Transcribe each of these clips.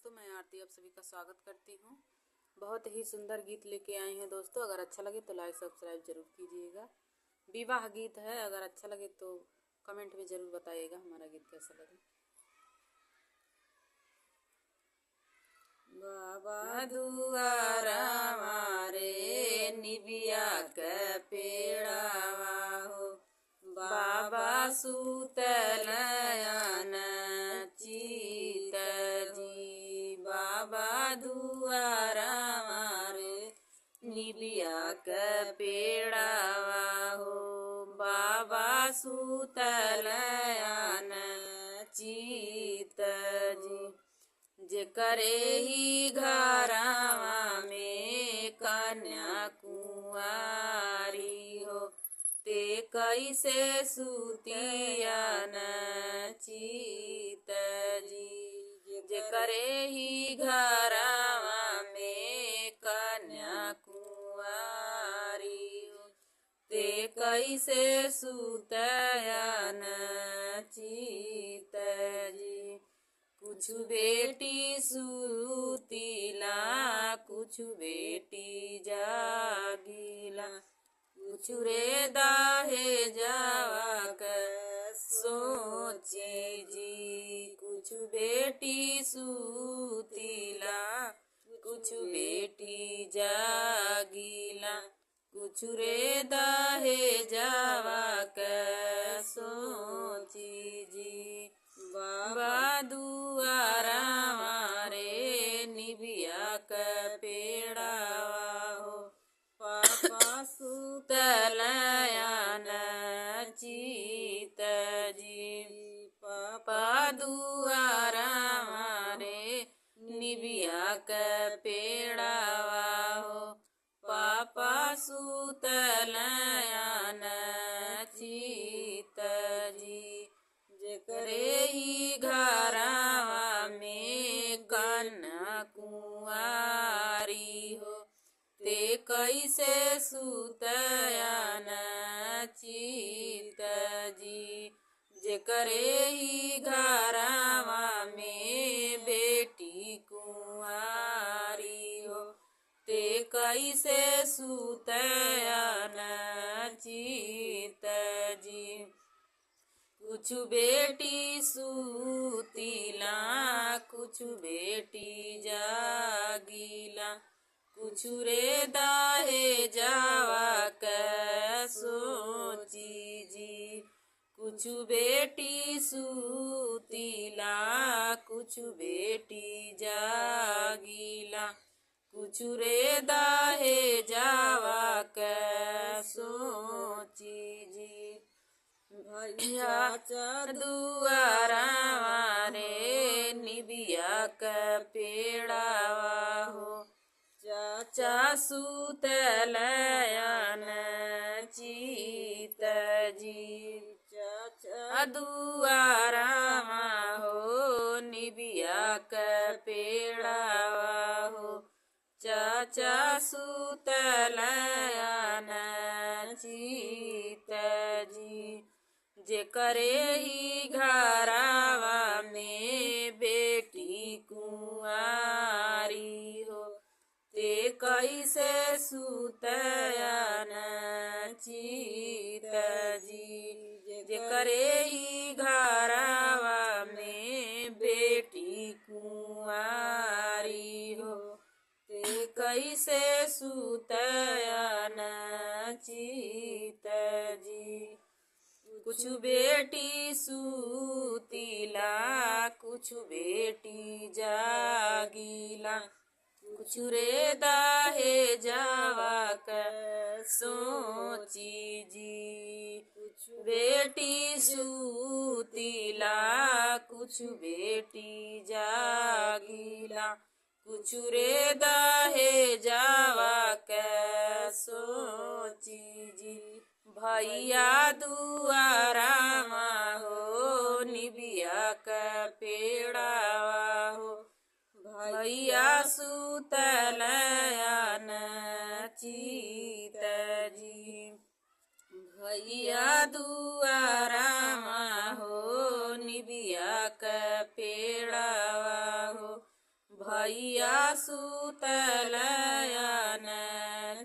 दोस्तों, मैं आरती आप सभी का स्वागत करती हूँ। बहुत ही सुंदर गीत लेके आई हैं दोस्तों। अगर अच्छा लगे तो लाइक सब्सक्राइब जरूर कीजिएगा। विवाह गीत है, अगर अच्छा लगे तो कमेंट में जरूर बताइएगा हमारा गीत कैसा लगे। बाबा दुआरा मारे निबिया के पेड़ावा हो, बाबा सुतल चित जी। बाबा दुआरा मारे निबिया के पेड़ावा हो, बाबा सुतल चित जी। जेकरे ही घरावा में कन्या कुंवारी हो, ते कैसे सुतियन चित जी। जेकरे ही घरावा में कन्या कुंवारी हो, ते कैसे सुतयन चित जी। कुछ बेटी सुतीला, कुछ बेटी जागीला, कुछ रे दाहे जावाक सोचे जी। कुछ बेटी सुतीला, कुछ बेटी जागीला, कुछ रे दाहे जावाक सोची जी। बाबा दुआरा मारे निबिया के पेड़ावा हो, पापा सुतल चित जी। पापा दुआरा मारे निबिया के पेड़ावा हो, पापा सुतल चित जी। जेकरे ही घरावा में कन्या कुंवारी हो, ते कैसे सुतयन चित जी। जेकरे ही घरावा में बेटी कुंवारी हो, ते कैसे सुतयन चित जी। कुछ बेटी सुतीला, कुछ बेटी जागीला, कुछ रे दाहे जावाक सोची जी। कुछ बेटी सुतीला, कुछ बेटी जागीला, कुछ रे दाहे जावाक सोची जी। चाचा दुआरा मारे निबिया के पेड़ावा हो, चाचा सुतल चित जी। चाचा दुआरा हो निबिया के पेड़ावा हो, चाचा सुतल चित जी। जेकरे ही घरावा में बेटी कुंवारी हो, ते कैसे सुतयन चित जी। जेकरे ही घरावा में बेटी कुंवारी हो, ते कैसे सुतयन चित जी। कुछ बेटी सुतीला, कुछ बेटी जागीला, कुछ रे दाहे जावाक सोची जी। कुछ बेटी सुतीला, कुछ बेटी जागीला, कुछ रे दाहे जावाक सोची जी। भैया दुआरा हो निबिया के पेड़ावा हो, भैया सुतल चित जी। भैया दुआरा हो निबिया के पेड़ावा हो, भैया सुतल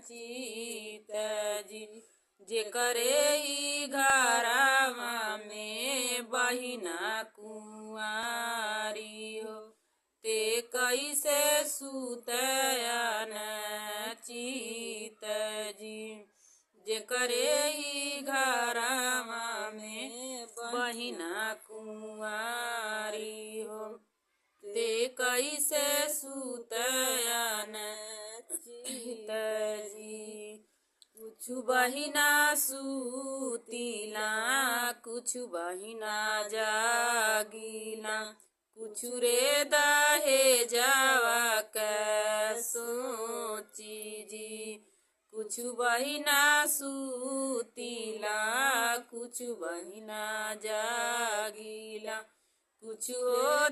चित जी। जेकरे ई घरवा में बहिना कुंवारी हो ते कैसे सुतयन चित जी। जेकरे ई घरवा में बहिना कुंवारी हो ते कैसे सुतयन चित जी। कुछु बहिना सुतीला कुछु बहिना जागीला कुछु रे दहेजवा के सोची जी। कुछु बहिना सुतीला कुछु बहिना जागीला कुछु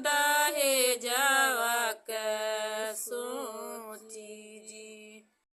दहेजवा